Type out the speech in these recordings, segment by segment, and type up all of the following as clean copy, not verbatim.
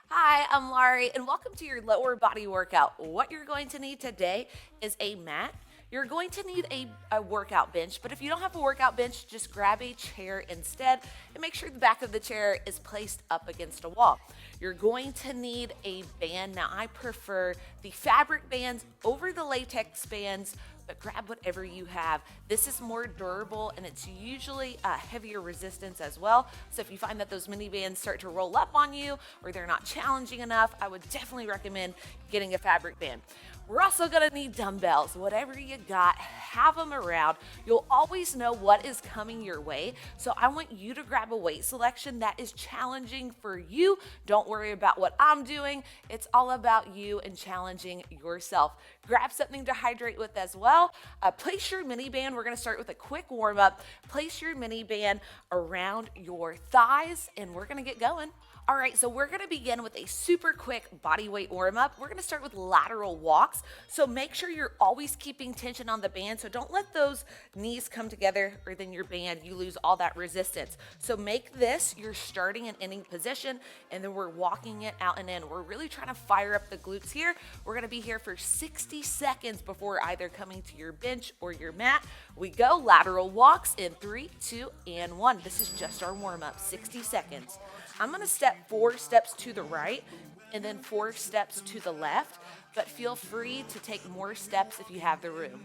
Hi, I'm Larie, and welcome to your lower body workout. What you're going to need today is a mat. You're going to need a workout bench, but if you don't have a workout bench, just grab a chair instead and make sure the back of the chair is placed up against a wall. You're going to need a band. Now, I prefer the fabric bands over the latex bands, but grab whatever you have. This is more durable and it's usually a heavier resistance as well. So if you find that those mini bands start to roll up on you or they're not challenging enough, I would definitely recommend getting a fabric band. We're also gonna need dumbbells. Whatever you got, have them around. You'll always know what is coming your way. So I want you to grab a weight selection that is challenging for you. Don't worry about what I'm doing. It's all about you and challenging yourself. Grab something to hydrate with as well. Place your mini band. We're gonna start with a quick warm up. Place your mini band around your thighs and we're gonna get going. All right, so we're gonna begin with a super quick body weight warm up. We're gonna start with lateral walks. So make sure you're always keeping tension on the band. So don't let those knees come together or then your band, you lose all that resistance. So make this your starting and ending position, and then we're walking it out and in. We're really trying to fire up the glutes here. We're gonna be here for 60 seconds before either coming to your bench or your mat. We go lateral walks in 3, 2, and 1. This is just our warm up, 60 seconds. I'm gonna step 4 steps to the right and then 4 steps to the left, but feel free to take more steps if you have the room.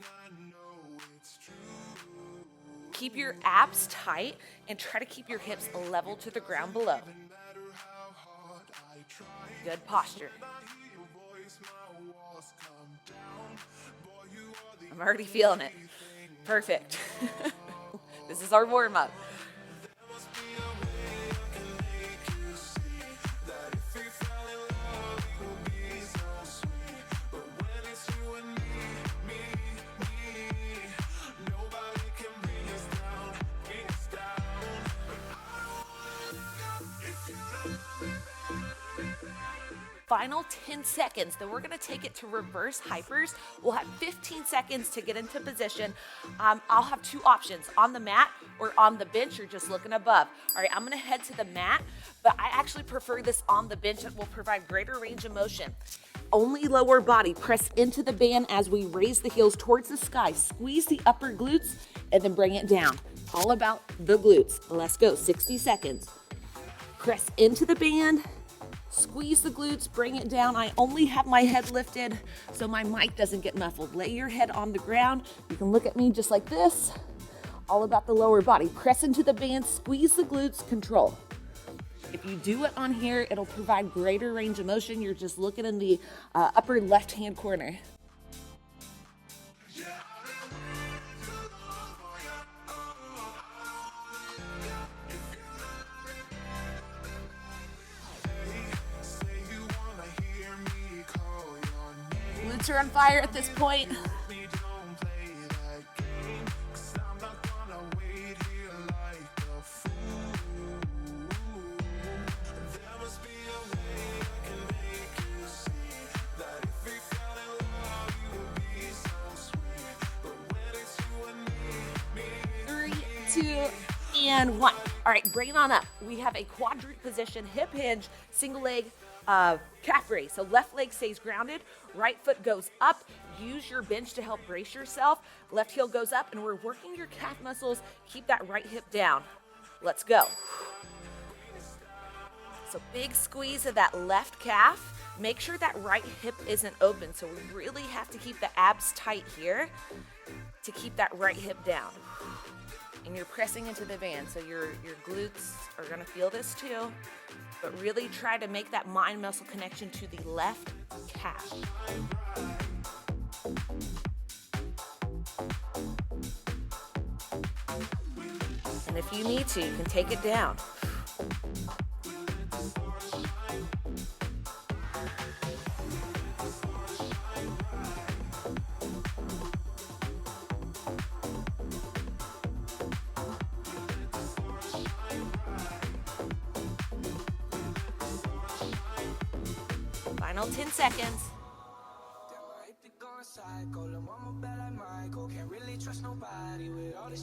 Keep your abs tight and try to keep your hips level to the ground below. Good posture. I'm already feeling it. Perfect. This is our warm-up. Final 10 seconds, then we're gonna take it to reverse hypers. We'll have 15 seconds to get into position. I'll have 2 options, on the mat or on the bench, or just looking above. All right, I'm gonna head to the mat, but I actually prefer this on the bench. It will provide greater range of motion. Only lower body, press into the band as we raise the heels towards the sky. Squeeze the upper glutes and then bring it down. All about the glutes. Let's go, 60 seconds. Press into the band. Squeeze the glutes, bring it down. I only have my head lifted so my mic doesn't get muffled. Lay your head on the ground. You can look at me just like this. All about the lower body. Press into the band, squeeze the glutes, control. If you do it on here, it'll provide greater range of motion. You're just looking in the upper left-hand corner. Glutes are on fire at this point. And 1. All right, bring it on up. We have a quadrant position, hip hinge, single leg calf raise. So left leg stays grounded, right foot goes up. Use your bench to help brace yourself. Left heel goes up, and we're working your calf muscles. Keep that right hip down. Let's go. So big squeeze of that left calf. Make sure that right hip isn't open. So we really have to keep the abs tight here to keep that right hip down. And you're pressing into the band, so your glutes are gonna feel this too, but really try to make that mind muscle connection to the left calf. And if you need to, you can take it down. Final 10 seconds.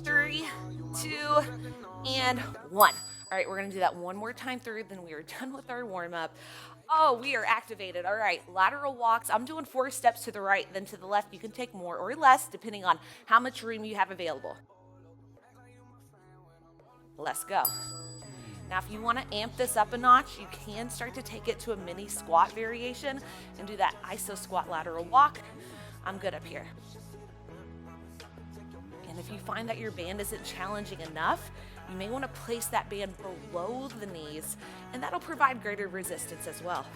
3, 2, and 1. All right, we're going to do that one more time through, then we are done with our warm-up. Oh, we are activated. All right, lateral walks. I'm doing 4 steps to the right, then to the left. You can take more or less, depending on how much room you have available. Let's go. Now, if you want to amp this up a notch, you can start to take it to a mini squat variation and do that iso squat lateral walk. I'm good up here. And if you find that your band isn't challenging enough, you may want to place that band below the knees, and that'll provide greater resistance as well.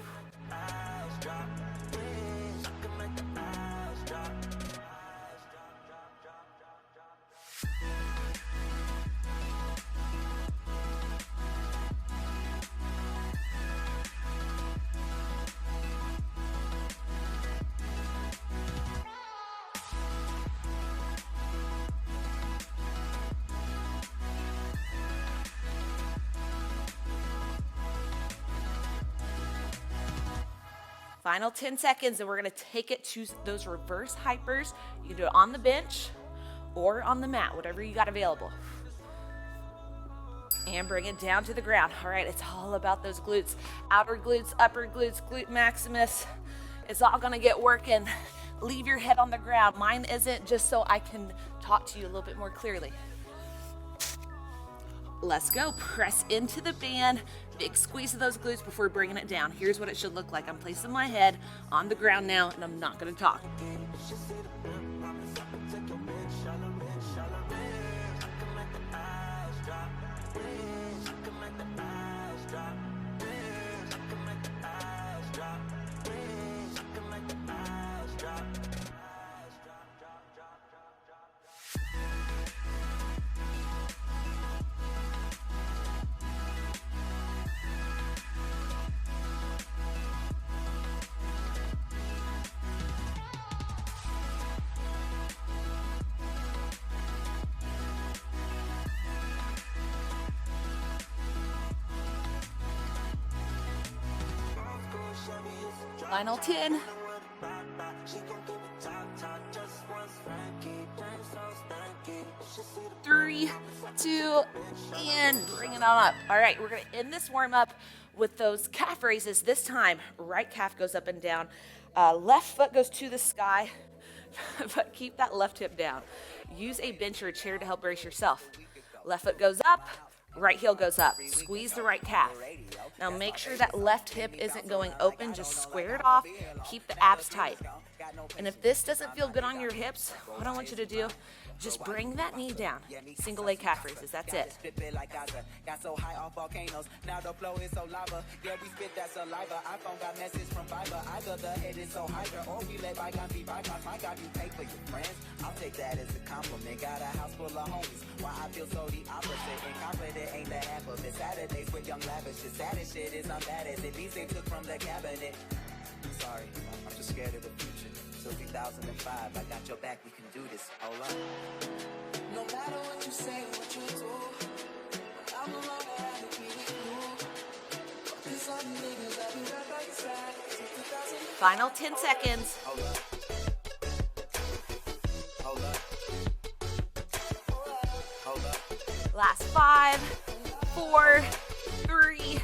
Final 10 seconds, and we're going to take it to those reverse hypers. You can do it on the bench or on the mat, whatever you got available. And bring it down to the ground. All right, it's all about those glutes. Outer glutes, upper glutes, glute maximus. It's all going to get working. Leave your head on the ground. Mine isn't, just so I can talk to you a little bit more clearly. Let's go. Press into the band. Big squeeze of those glutes before bringing it down. Here's what it should look like. I'm placing my head on the ground now, and I'm not going to talk. Final 10. 3, 2, and bring it on up. All right, we're going to end this warm up with those calf raises. This time, right calf goes up and down. Left foot goes to the sky, but keep that left hip down. Use a bench or a chair to help brace yourself. Left foot goes up. Right heel goes up. Squeeze the right calf. Now make sure that left hip isn't going open. Just square it off. Keep the abs tight. And if this doesn't feel good on your hips, what I want you to do, just bring that knee down. Single leg calf raises. That's it. Got so high off volcanoes. Now the flow is so lava. Yeah, we spit that saliva. iPhone got message from Fiverr. Either the head is so hydra or we let bygones be bygones. My God, you pay for your friends. I'll take that as a compliment. Got a house full of homies. Why I feel so the opposite. Incompetent ain't the half of it. Saturdays with young lavish. The saddest shit is I'm bad as it. These they took from the cabinet. Sorry, I'm just scared of the future. So 2005, I got your back, we can do this. Hold on. No matter what you say, what you do, I'm no longer at the beat. These other niggas, I'll be right by your side. Final 10 seconds. Hold up. Hold up. Hold up. Last 5, 4, 3,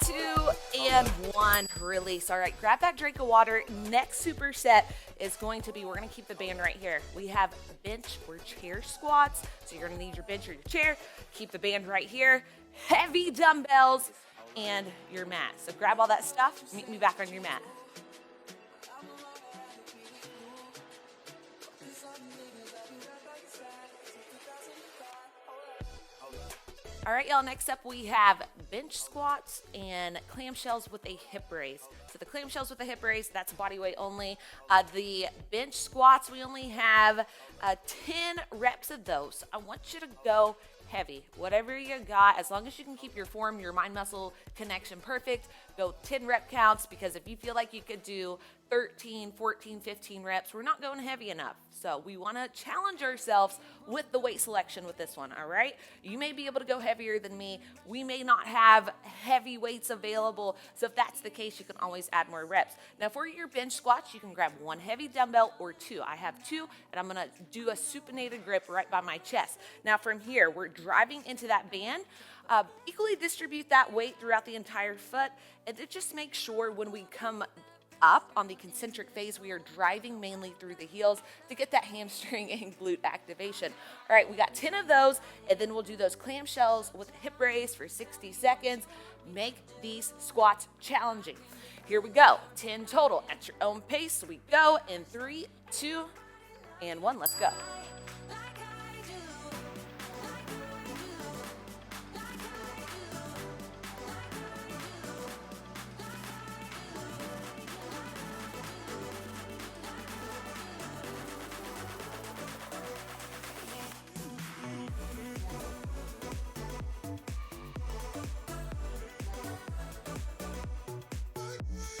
2, and 1. Release. All right, grab that drink of water. Next superset is going to be, we're going to keep the band right here. We have bench or chair squats. So you're going to need your bench or your chair. Keep the band right here. Heavy dumbbells and your mat. So grab all that stuff. Meet me back on your mat. All right, y'all, next up we have bench squats and clam shells with a hip raise. So the clam shells with a hip raise, that's body weight only. The bench squats, we only have 10 reps of those. I want you to go heavy. Whatever you got, as long as you can keep your form, your mind muscle connection perfect, go 10 rep counts, because if you feel like you could do 13, 14, 15 reps, we're not going heavy enough. So we want to challenge ourselves with the weight selection with this one, all right? You may be able to go heavier than me. We may not have heavy weights available. So if that's the case, you can always add more reps. Now for your bench squats, you can grab one heavy dumbbell or two. I have two, and I'm going to do a supinated grip right by my chest. Now from here, we're driving into that band. Equally distribute that weight throughout the entire foot, and to just make sure when we come up on the concentric phase, we are driving mainly through the heels to get that hamstring and glute activation. All right, we got 10 of those, and then we'll do those clam shells with a hip raise for 60 seconds. Make these squats challenging. Here we go, 10 total at your own pace. We go in 3, 2, and 1. Let's go.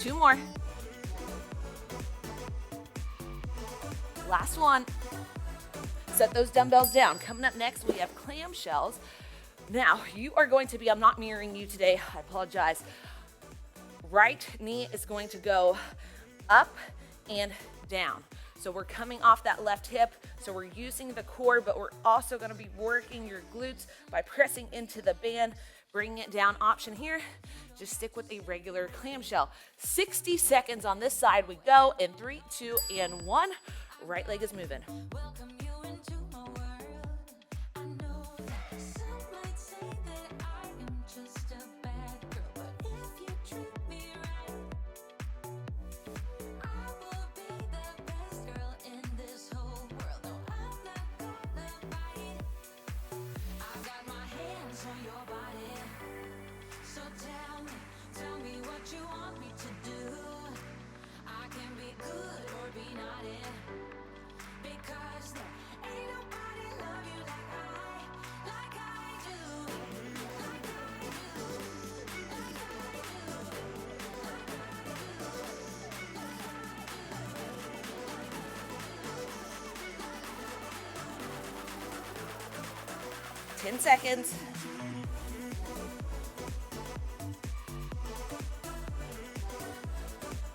Two more. Last one. Set those dumbbells down. Coming up next, we have clam shells. Now, you are going to be, I'm not mirroring you today, I apologize. Right knee is going to go up and down. So we're coming off that left hip, so we're using the core, but we're also gonna be working your glutes by pressing into the band, bringing it down. Option here, just stick with a regular clamshell. 60 seconds on this side. We go in 3, 2, and 1. Right leg is moving. Welcome you into my world. I know that some might say that I am just a bad girl, but if you treat me right, I will be the best girl in this whole world. No, I'm not gonna fight. I've got my hands on your body, so tell me what you want me to do. I can be good or be naughty. Because there ain't nobody love you like I do. Like I do. Like I do. 10 seconds.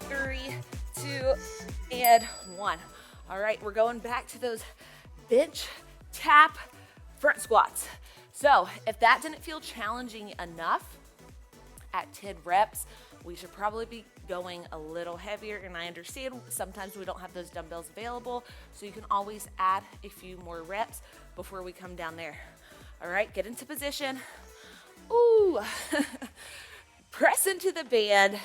3, 2, and 1. All right, we're going back to those bench tap front squats. So if that didn't feel challenging enough at 10 reps, we should probably be going a little heavier. And I understand sometimes we don't have those dumbbells available, so you can always add a few more reps before we come down there. All right, get into position. Ooh, press into the band,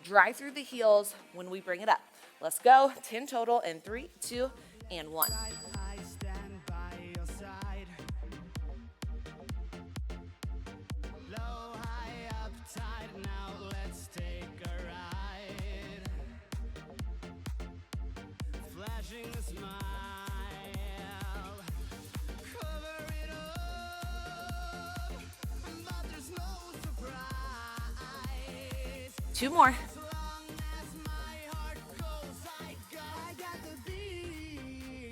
drive through the heels when we bring it up. Let's go, 10 total in 3, 2, and 1. I stand by your side. Low, high, up, tight. Now let's take a ride. Flashing a smile. Cover it up. But there's no surprise. 2 more. As long as my heart goes, I got the beat.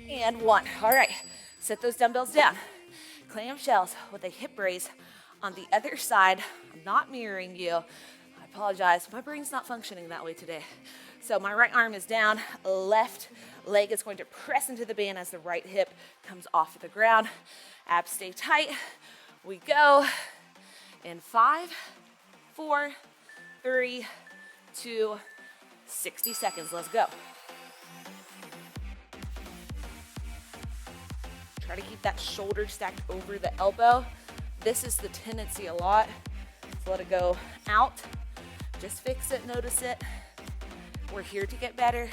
And 1. All right, set those dumbbells down. Clam shells with a hip raise on the other side. I'm not mirroring you. I apologize. My brain's not functioning that way today. So my right arm is down. Left leg is going to press into the band as the right hip comes off of the ground. Abs stay tight. We go in 5, 4, 3, 2, 60 seconds. Let's go. Try to keep that shoulder stacked over the elbow. This is the tendency a lot. So let it go out. Just fix it, notice it. We're here to get better.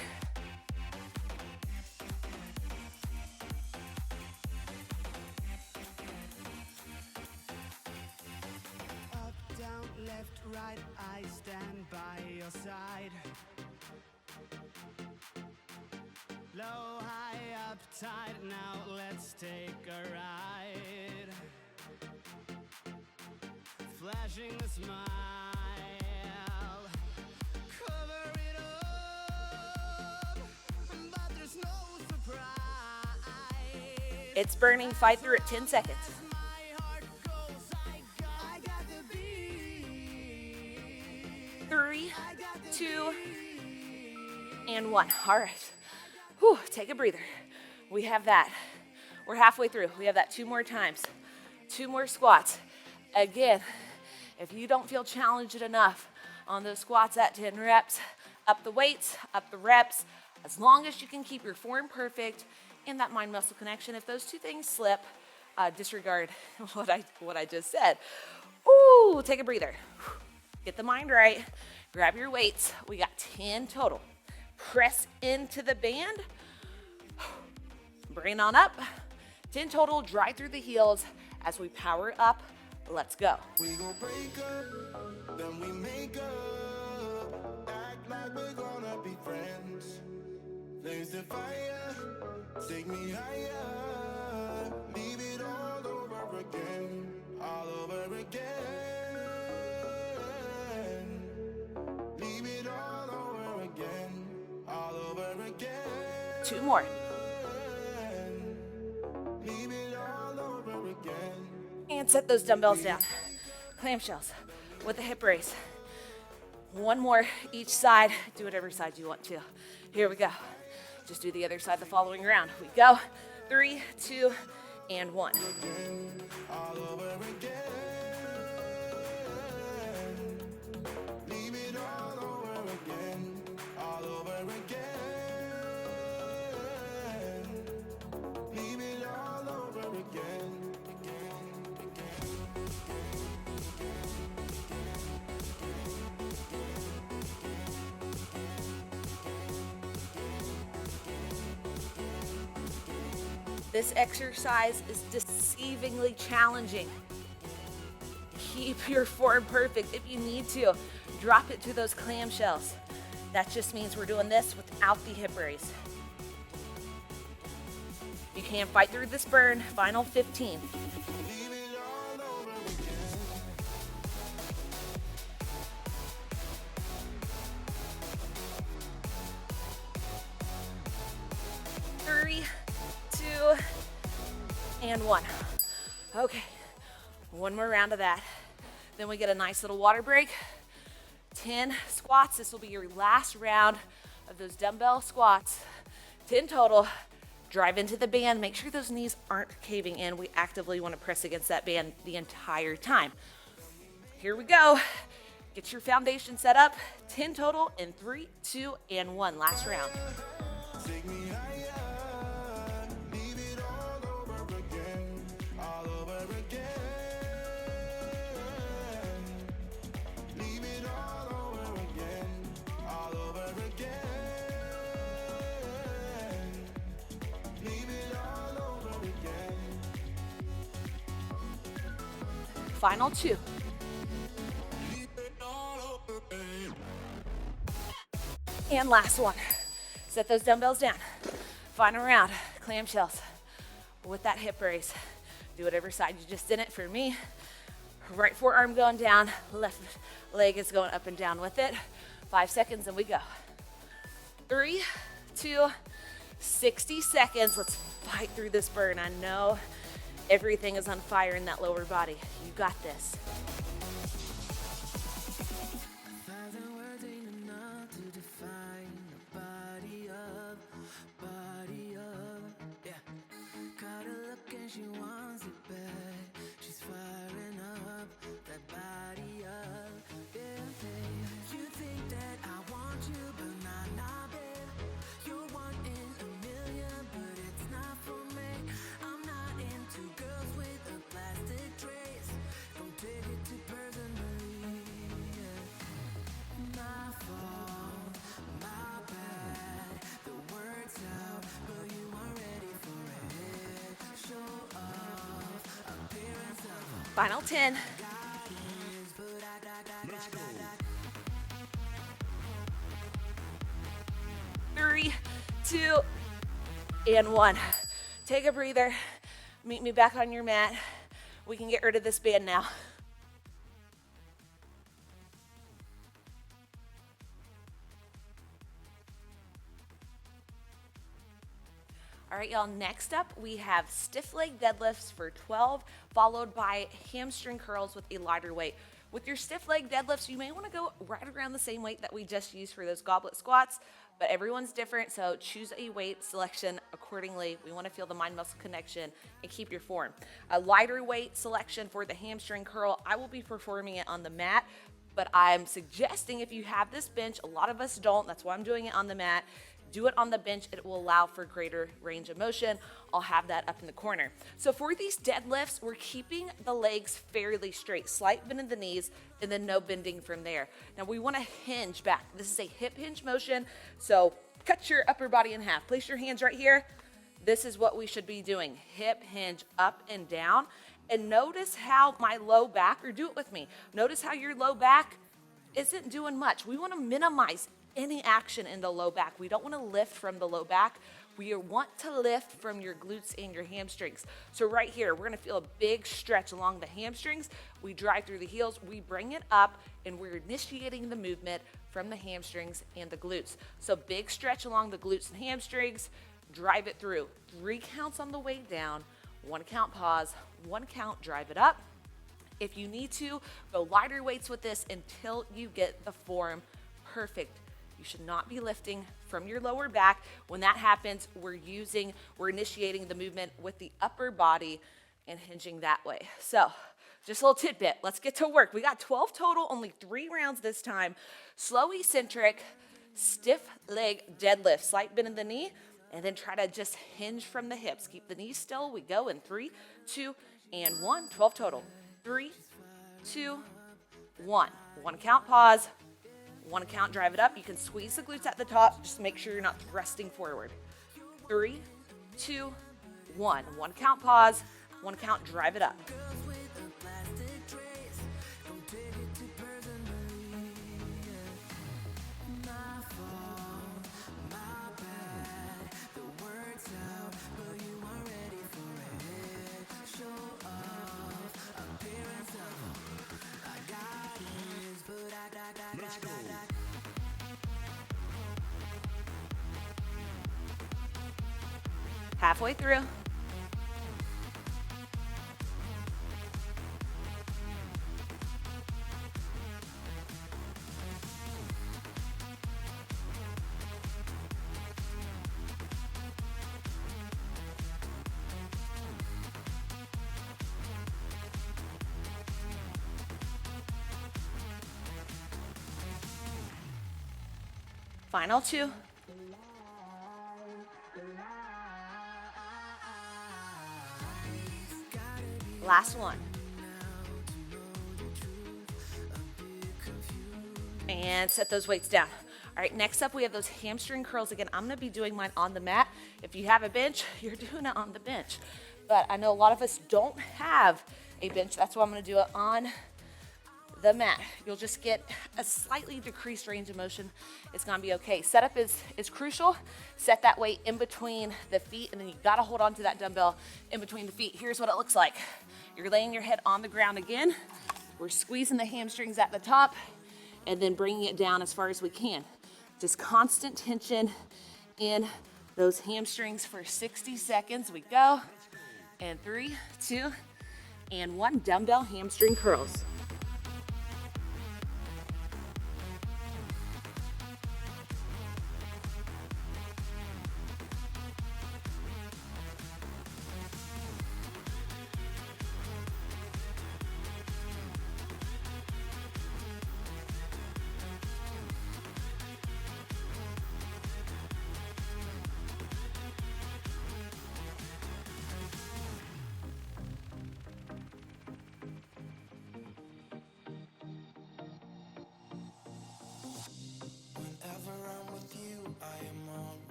Up, down, left, right, I stand by your side. Low, high, up, tight, now let's take a ride. Flashing a smile. It's burning. Fight through it. 10 seconds. 3, 2, and 1. All right. Whew, take a breather. We have that. We're halfway through. We have that 2 more times. 2 more squats. Again, if you don't feel challenged enough on those squats at 10 reps, up the weights, up the reps, as long as you can keep your form perfect and that mind-muscle connection. If those 2 things slip, disregard what I just said. Ooh, take a breather. Get the mind right. Grab your weights. We got 10 total. Press into the band. Bring on up. 10 total. Drive through the heels as we power up. Let's go. We gon' break up, then we make up. Act like we're gonna be friends. Blaze the fire, take me higher. Leave it all over again, all over again. Leave it all over again, all over again. 2 more. Leave it all over again. And set those dumbbells down. Clam shells with a hip raise. 1 more each side. Do whatever side you want to. Here we go. Just do the other side the following round. We go. 3, 2, and 1. All over again. Leave it all over again. All over again. Leave it all over again. This exercise is deceivingly challenging. Keep your form perfect. If you need to, drop it to those clam shells. That just means we're doing this without the hip raise. You can fight through this burn. Final 15. Leave it all over again. 3, 2, and 1. Okay, 1 more round of that. Then we get a nice little water break. 10 squats. This will be your last round of those dumbbell squats. 10 total. Drive into the band. Make sure those knees aren't caving in. We actively want to press against that band the entire time. Here we go. Get your foundation set up. 10 total in 3, 2, and 1. Last round. Take me higher. Leave it all over again. All over again. Leave it all over again. All over again. Leave it all over again. Final 2. And last one. Set those dumbbells down. Final round, clam shells with that hip raise. Do whatever side you just did it. For me, right forearm going down, left leg is going up and down with it. 5 seconds and we go. 3, 2, 60 seconds. Let's fight through this burn. I know everything is on fire in that lower body. You got this. She wants it bad. She's firing up that body up. Yeah, babe. You think that I want you, but not babe. You're 1 in a million, but it's not for me. I'm not into girls with a plastic trace. Don't take it too personally. Yeah. My fault, my bad. The word's out, but you weren't ready for it. Show Final 10. Let's go. 3, 2, and 1. Take a breather. Meet me back on your mat. We can get rid of this band now. All right, y'all, next up we have stiff leg deadlifts for 12, followed by hamstring curls with a lighter weight. With your stiff leg deadlifts, you may want to go right around the same weight that we just used for those goblet squats, but everyone's different, so choose a weight selection accordingly. We want to feel the mind-muscle connection and keep your form. A lighter weight selection for the hamstring curl, I will be performing it on the mat, but I'm suggesting if you have this bench, a lot of us don't, that's why I'm doing it on the mat. Do it on the bench, it will allow for greater range of motion. I'll have that up in the corner. So for these deadlifts, we're keeping the legs fairly straight, slight bend in the knees, and then no bending from there. Now we wanna hinge back. This is a hip hinge motion, so cut your upper body in half. Place your hands right here. This is what we should be doing. Hip hinge up and down. And notice how my low back, or do it with me, notice how your low back isn't doing much. We wanna minimize any action in the low back. We don't want to lift from the low back. We want to lift from your glutes and your hamstrings. So right here, we're going to feel a big stretch along the hamstrings. We drive through the heels, we bring it up, and we're initiating the movement from the hamstrings and the glutes. So big stretch along the glutes and hamstrings, drive it through. 3 counts on the way down, 1 count pause, 1 count drive it up. If you need to, go lighter weights with this until you get the form perfect. You should not be lifting from your lower back. When that happens, we're initiating the movement with the upper body and hinging that way. So just a little tidbit, let's get to work. We got 12 total, only 3 rounds this time. Slow eccentric, stiff leg deadlift, slight bend in the knee, and then try to just hinge from the hips. Keep the knees still. We go in 3, 2, and 1, 12 total. 3, 2, 1. 1 count pause. 1 count, drive it up. You can squeeze the glutes at the top. Just make sure you're not thrusting forward. 3, 2, 1. 1 count, pause. 1 count, drive it up. Halfway through. Final 2. Last 1. And set those weights down. All right, next up we have those hamstring curls. Again, I'm gonna be doing mine on the mat. If you have a bench, you're doing it on the bench. But I know a lot of us don't have a bench. That's why I'm gonna do it on the mat. You'll just get a slightly decreased range of motion. It's gonna be okay. Setup is crucial. Set that weight in between the feet, and then you gotta hold on to that dumbbell in between the feet. Here's what it looks like. You're laying your head on the ground again. We're squeezing the hamstrings at the top and then bringing it down as far as we can. Just constant tension in those hamstrings for 60 seconds. We go. And 3, 2, and 1. Dumbbell hamstring curls.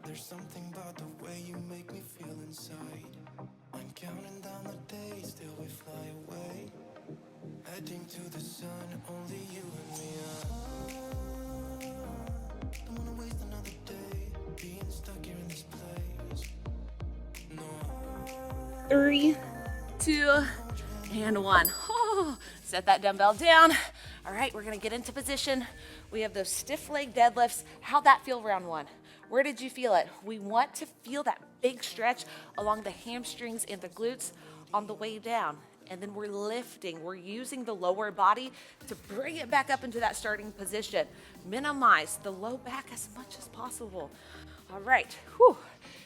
There's something about the way you make me feel inside. I'm counting down the days till we fly away. Heading to the sun, only you and me. Don't wanna waste another day being stuck here in this place. No. 3, 2, and 1. Oh, set that dumbbell down. All right, we're gonna get into position We have those stiff leg deadlifts. How'd that feel round one? Where did you feel it? We want to feel that big stretch along the hamstrings and the glutes on the way down. And then we're lifting. We're using the lower body to bring it back up into that starting position. Minimize the low back as much as possible. All right, whew.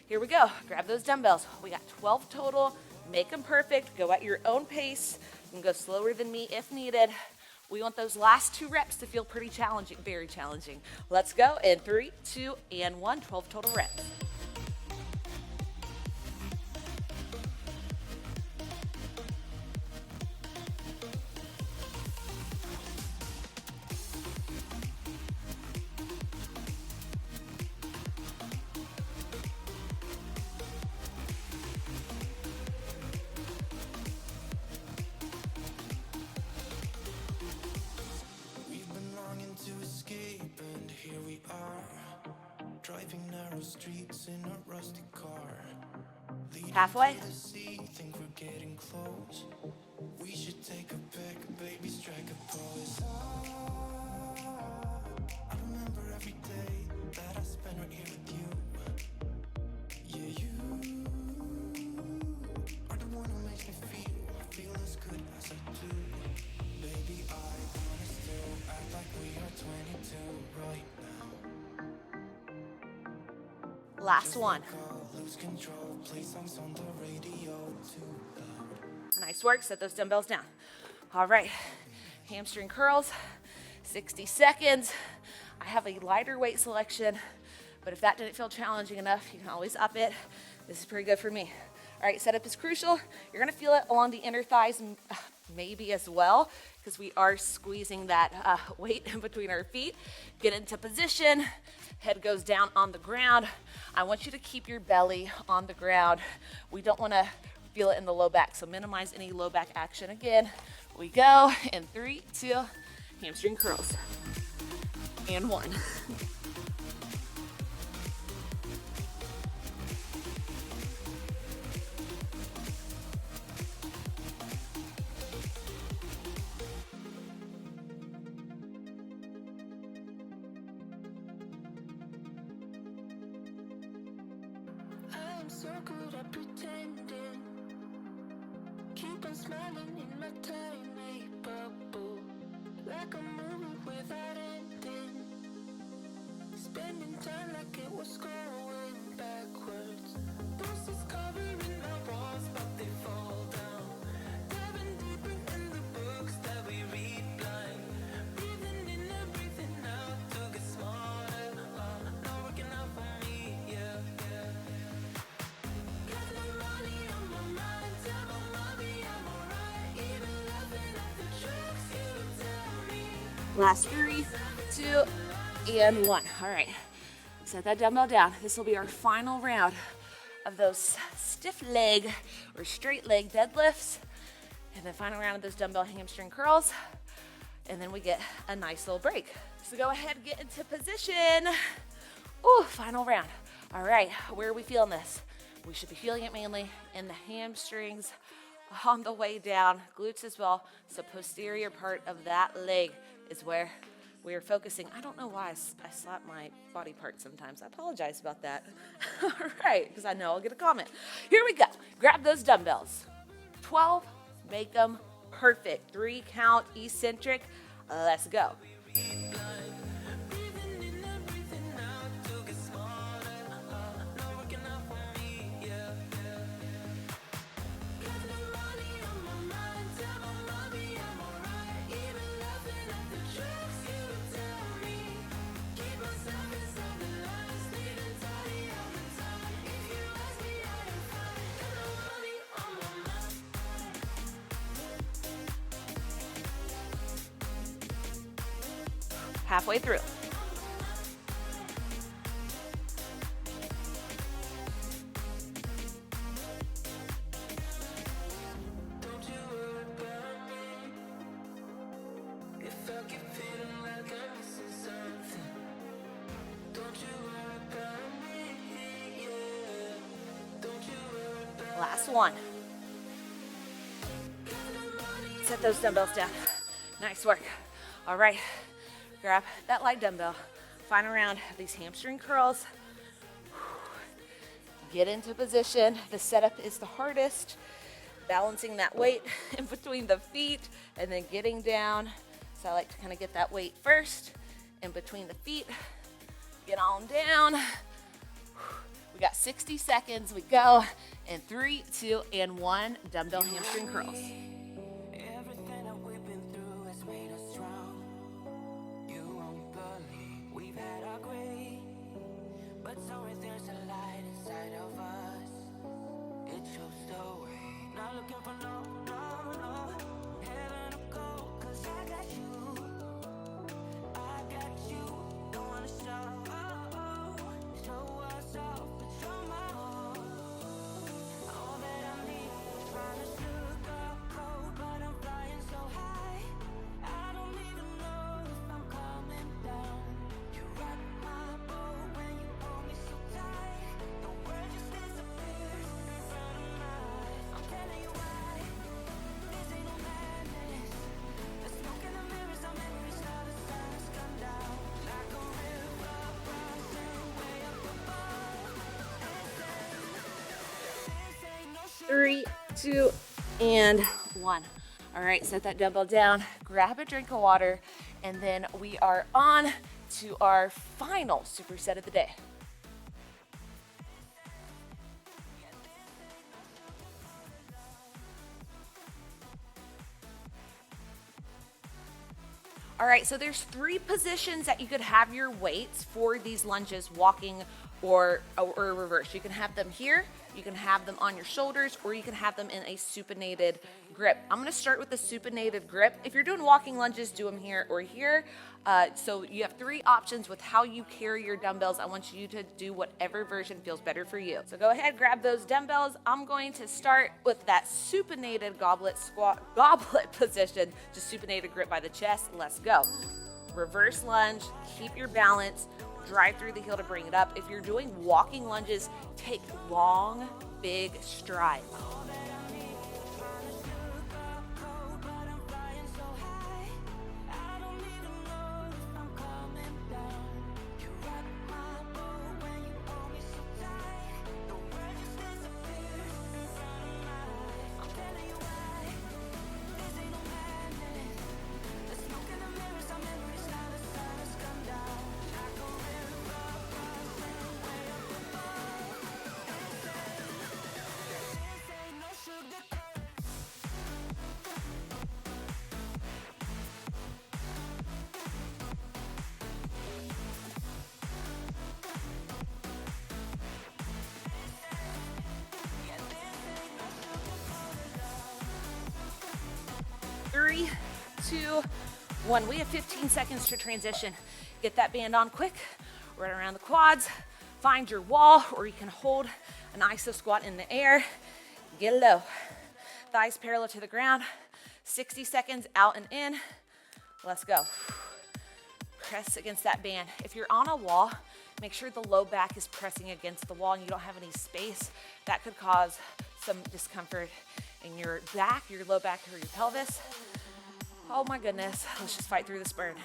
Here we go. Grab those dumbbells. We got 12 total. Make them perfect. Go at your own pace. You can go slower than me if needed. We want those last 2 reps to feel pretty challenging, very challenging. Let's go in 3, 2, and 1, 12 total reps. Driving narrow streets in a rusty car. Halfway. Think we're getting close. We should take a pic, baby, strike a pose. I remember every day that I spent right here with you. Yeah, you are the one who makes me feel as good as I do. Baby, I wanna still act like we are 22 right now. Last one. Lose control, play songs on the radio too loud. Nice work. Set those dumbbells down. All right. Hamstring curls, 60 seconds. I have a lighter weight selection, but if that didn't feel challenging enough, you can always up it. This is pretty good for me. All right, setup is crucial. You're gonna feel it along the inner thighs maybe as well, because we are squeezing that weight in between our feet. Get into position. Head goes down on the ground. I want you to keep your belly on the ground. We don't want to feel it in the low back, so minimize any low back action. Again, we go in 3, 2, hamstring curls, and 1. So good at pretending. Keep on smiling in my tiny bubble, like a movie without ending. Spending time like it was going backwards. Bruises covering our walls, but they fall down. Diving deeper in the books that we read blind. Breathing in and breathing out to get smarter. Not working out for me, yeah. Last 3, 2, and 1. All right, set that dumbbell down. This will be our final round of those stiff leg or straight leg deadlifts, and then final round of those dumbbell hamstring curls, and then we get a nice little break. So go ahead, get into position. Ooh, final round. All right, where are we feeling this? We should be feeling it mainly in the hamstrings on the way down, glutes as well. So posterior part of that leg is where we are focusing. I don't know why I slap my body part sometimes. I apologize about that. All right, because I know I'll get a comment. Here we go. Grab those dumbbells. 12, make them perfect. 3 count, eccentric. Let's go. Halfway through. Last one. Set those dumbbells down. Nice work. All right. grab that light dumbbell, find around these hamstring curls, get into position. The setup is the hardest, balancing that weight in between the feet and then getting down. So I like to kind of get that weight first in between the feet, get on down. We got 60 seconds, we go in 3, 2, and 1, dumbbell hamstring curls. Everything that we've been through has made us strong. You won't believe we've had our gray, but somewhere there's a light inside of us. It shows the way. Not looking for no heaven to go, 'cause I got you. Don't wanna show us off, but you're my all. All that I need. Trying to sugarcoat, but I'm flying so high. I don't even know if I'm coming down. You rock my boat when you hold me so tight. The world just disappears in front of my eyes. I'm telling you why. This ain't no madness. The smoke in the mirrors, our memories of the sun has come down. Like a river rising way up above. This ain't no sugar. 3, 2, and 1. All right, set that dumbbell down, grab a drink of water, and then we are on to our final superset of the day. All right, so there's 3 positions that you could have your weights for these lunges, walking or reverse. You can have them here, you can have them on your shoulders, or you can have them in a supinated grip. I'm gonna start with the supinated grip. If you're doing walking lunges, do them here or here. So you have 3 options with how you carry your dumbbells. I want you to do whatever version feels better for you. So go ahead, grab those dumbbells. I'm going to start with that supinated goblet position, just supinated grip by the chest. Let's go. Reverse lunge, keep your balance, drive through the heel to bring it up. If you're doing walking lunges, take long, big strides. Three, 2, 1. We have 15 seconds to transition. Get that band on quick, run around the quads, find your wall, or you can hold an iso squat in the air. Get low. Thighs parallel to the ground. 60 seconds out and in. Let's go. Press against that band. If you're on a wall, make sure the low back is pressing against the wall and you don't have any space. That could cause some discomfort in your back, your low back, or your pelvis. Oh my goodness, let's just fight through this burn.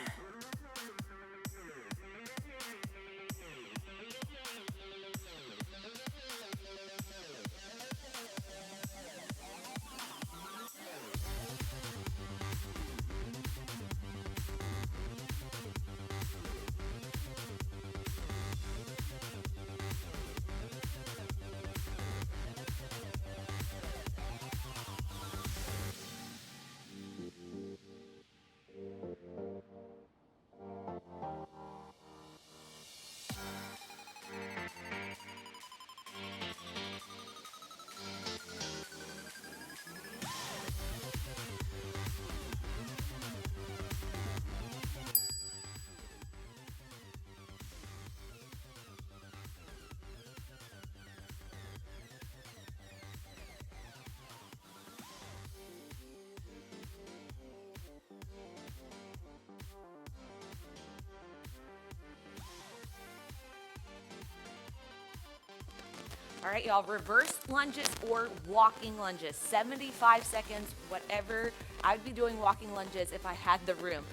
All right, y'all, reverse lunges or walking lunges, 75 seconds, whatever. I would be doing walking lunges if I had the room.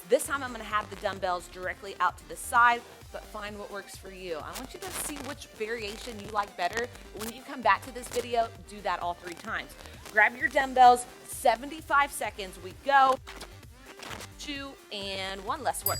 This time I'm gonna have the dumbbells directly out to the side, but find what works for you. I want you to see which variation you like better. When you come back to this video, do that all 3 times. Grab your dumbbells, 75 seconds, we go. 2 and 1, less work.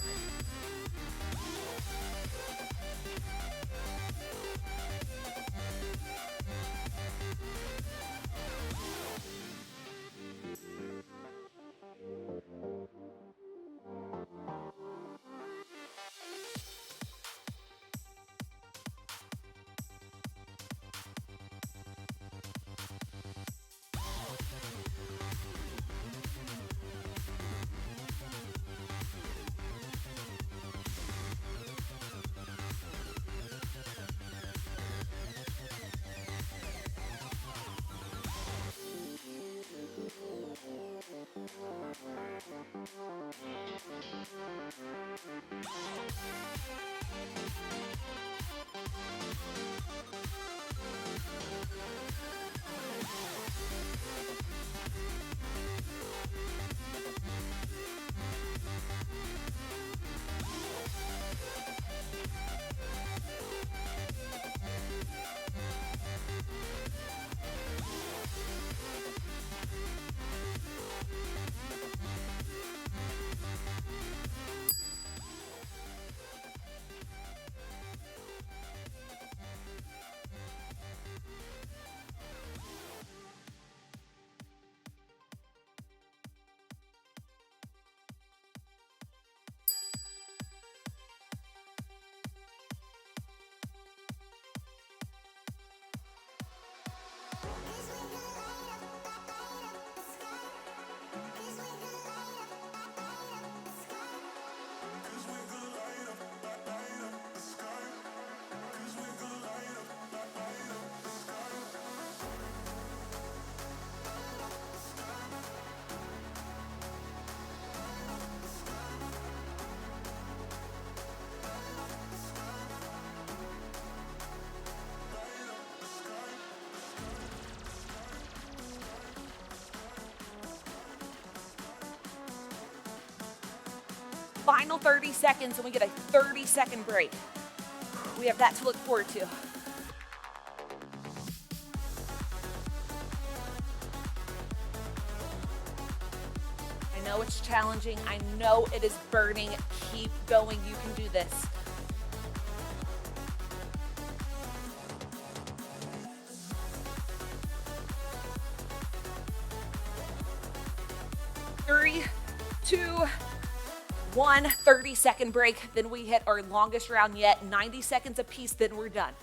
Final 30 seconds and we get a 30-second break. We have that to look forward to. I know it's challenging. I know it is burning. Keep going. You can do this. Three, 2, 1, 30-second break, then we hit our longest round yet, 90 seconds apiece, then we're done.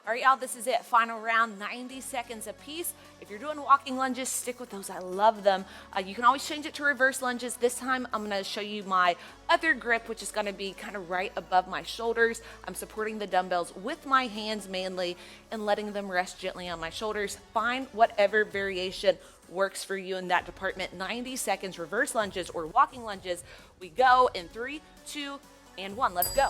All right, y'all, this is it. Final round, 90 seconds apiece. If you're doing walking lunges, stick with those. I love them. You can always change it to reverse lunges. This time, I'm going to show you my other grip, which is going to be kind of right above my shoulders. I'm supporting the dumbbells with my hands mainly and letting them rest gently on my shoulders. Find whatever variation works for you in that department. 90 seconds, reverse lunges or walking lunges. We go in 3, 2, and 1. Let's go.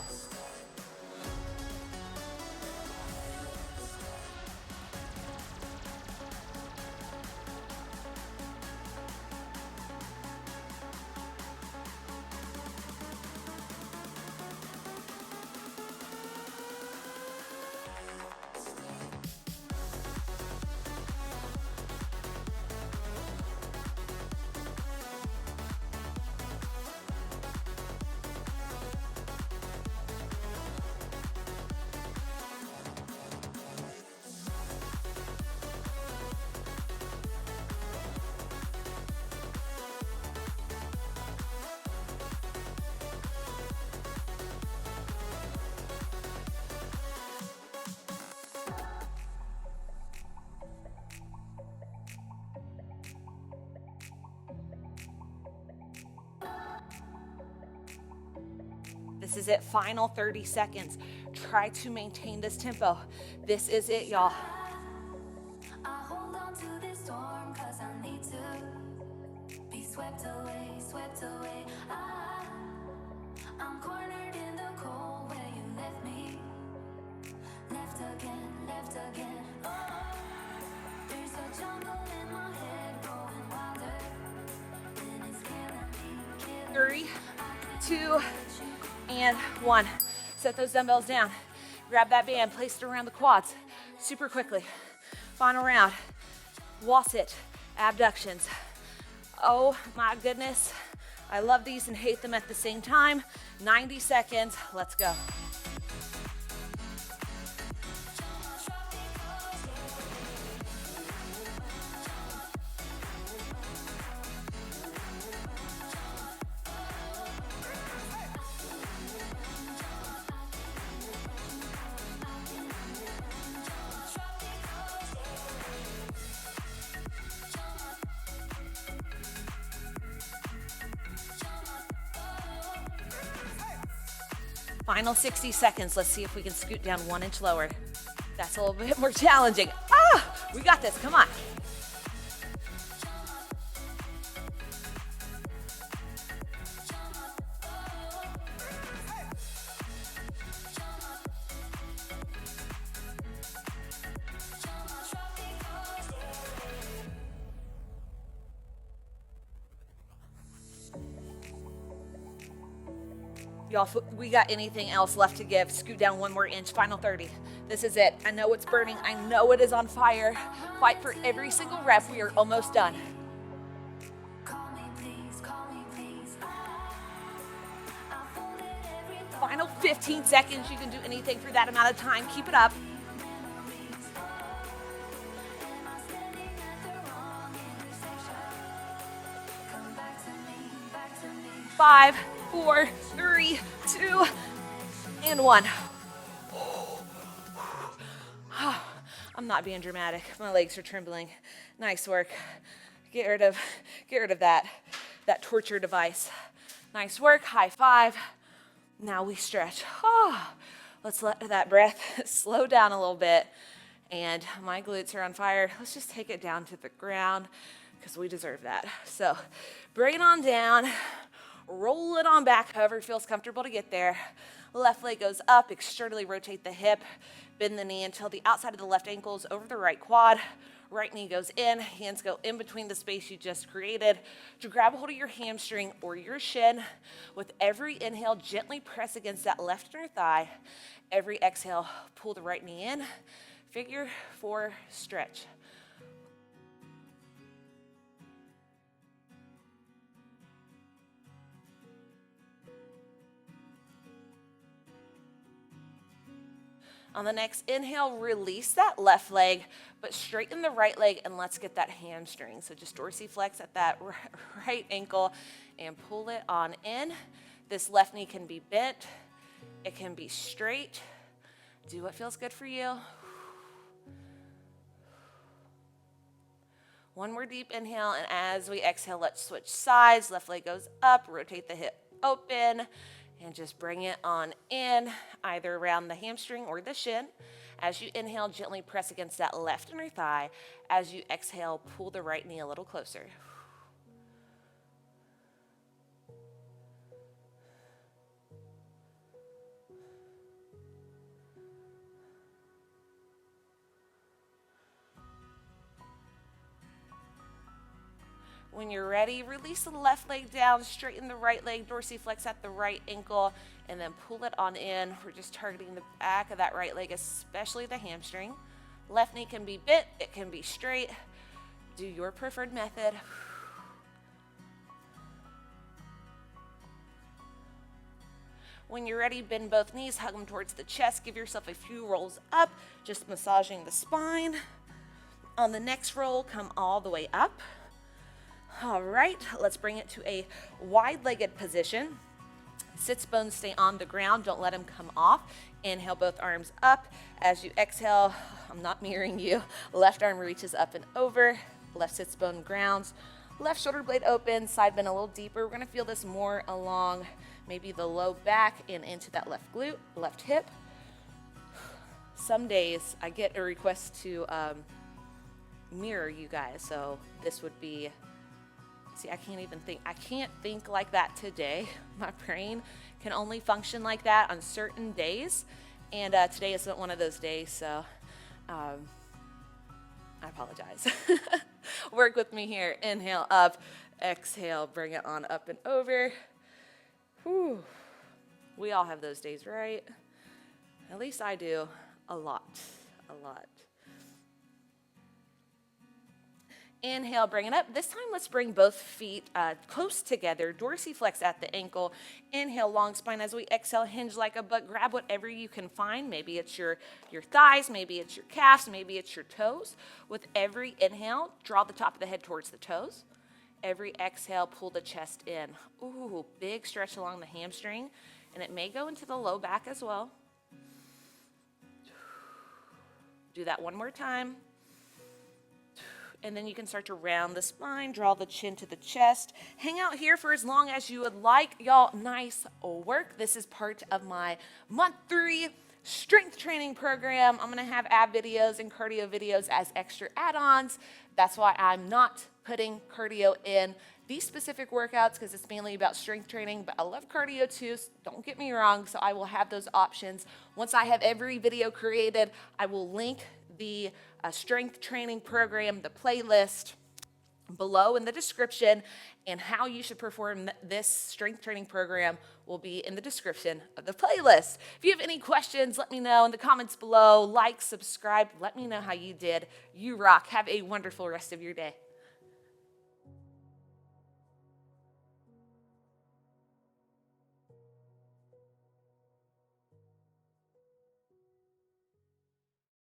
This is it, final 30 seconds. Try to maintain this tempo. This is it, y'all. swept away. I'm cornered in the cold where you left me. Left again. Oh, there's a jungle in my head growing wilder, and it's killing me. 3, 2, and 1. Set those dumbbells down. Grab that band, place it around the quads super quickly. Final round. Wall sit, abductions. Oh my goodness. I love these and hate them at the same time. 90 seconds. Let's go. Final 60 seconds. Let's see if we can scoot down 1 inch lower. That's a little bit more challenging. We got this. Come on. Y'all, if we got anything else left to give, scoot down 1 more inch. Final 30. This is it. I know it's burning. I know it is on fire. Fight for every single rep. We are almost done. Call me please. Final 15 seconds. You can do anything for that amount of time. Keep it up. 5, 4, 3, 2, and 1. I'm not being dramatic. My legs are trembling. Nice work. Get rid of that torture device. Nice work. High five. Now we stretch. Let's let that breath slow down a little bit. And my glutes are on fire. Let's just take it down to the ground because we deserve that. So bring it on down. Roll it on back, however feels comfortable to get there. Left leg goes up, externally rotate the hip, bend the knee until the outside of the left ankle is over the right quad. Right knee goes in, hands go in between the space you just created to grab a hold of your hamstring or your shin. With every inhale, gently press against that left inner thigh. Every exhale, pull the right knee in. Figure 4 stretch. On the next inhale, release that left leg, but straighten the right leg and let's get that hamstring. So just dorsiflex at that right ankle and pull it on in. This left knee can be bent. It can be straight. Do what feels good for you. 1 more deep inhale, and as we exhale, let's switch sides. Left leg goes up, rotate the hip open. And just bring it on in, either around the hamstring or the shin. As you inhale, gently press against that left inner thigh. As you exhale, pull the right knee a little closer. When you're ready, release the left leg down, straighten the right leg, dorsiflex at the right ankle, and then pull it on in. We're just targeting the back of that right leg, especially the hamstring. Left knee can be bent, it can be straight. Do your preferred method. When you're ready, bend both knees, hug them towards the chest, give yourself a few rolls up, just massaging the spine. On the next roll, come all the way up. All right, let's bring it to a wide-legged position. Sits bones stay on the ground, don't let them come off. Inhale, both arms up. As you exhale, I'm not mirroring you. Left arm reaches up and over. Left sits bone grounds. Left shoulder blade open, side bend a little deeper. We're gonna feel this more along maybe the low back and into that left glute, left hip. Some days I get a request to mirror you guys, so this would be See, I can't think like that today. My brain can only function like that on certain days. And today isn't one of those days, so I apologize. Work with me here. Inhale up, exhale, bring it on up and over. Whew. We all have those days, right? At least I do. A lot. Inhale, bring it up. This time, let's bring both feet close together, dorsiflex at the ankle. Inhale, long spine. As we exhale, hinge like a butt. Grab whatever you can find. Maybe it's your thighs, maybe it's your calves, maybe it's your toes. With every inhale, draw the top of the head towards the toes. Every exhale, pull the chest in. Ooh, big stretch along the hamstring. And it may go into the low back as well. Do that one more time. And then you can start to round the spine, draw the chin to the chest. Hang out here for as long as you would like. Y'all, nice work. This is part of my month 3 strength training program. I'm going to have ab videos and cardio videos as extra add-ons. That's why I'm not putting cardio in these specific workouts, because it's mainly about strength training, but I love cardio too, so don't get me wrong. So I will have those options. Once I have every video created, I will link the strength training program, the playlist below in the description, and how you should perform this strength training program will be in the description of the playlist. If you have any questions, let me know in the comments below. Like, subscribe, let me know how you did. You rock. Have a wonderful rest of your day.